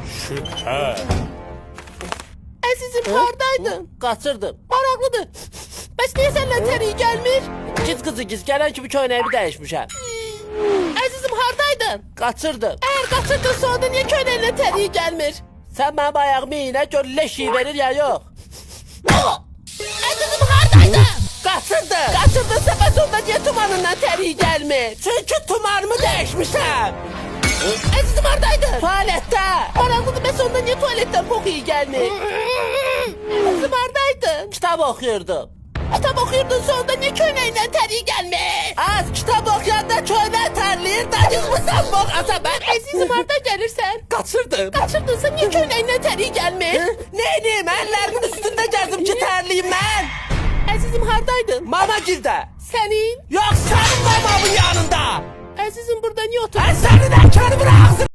Şüphe. Əzizim, hardaydın? Qaçırdım. Maraqlıdır. Bəs niyə səndən tərii gəlmir? Giz qızı giz, gələn kimi köynəyimi dəyişmişəm. Əzizim, hardaydın? Qaçırdım. Əgər qaçırdınsa onda niyə köynəyinə tərii gəlmir? Sən mənim ayağımı iynə gör leş iyi verir ya yox. Əzizim, hardaydın? Qaçırdım. Qaçırdınsa bəs onda niyə tumanından tərii gəlmir? Çünki tumarımı dəyişmişəm. Əzizim, hardaydın? Tualetdə. Maraqlıdır, bəs onda niyə tualetdən pox iyi gəlmir? Əzizim, hardaydın? Kitab oxuyurdum. Kitab oxuyurdunsa onda niyə köynəyindən tərii gəlmir? Az kitab oxuyanda köynək tərləyir, dacızmısan boğaza mən. Əzizim, harda gəlirsən? Qaçırdım. Qaçırdınsa niyə köynəyindən tərii gəlmir? Neyniyim, əllərimin üstündə gəzim ki tərliyim mən. Əzizim, hardaydın? Mama girdə. Sənin? Yox, sənin mamamın yanında. Əzizim, burada niyə Mən oturursun? sənin əkərimin ağzına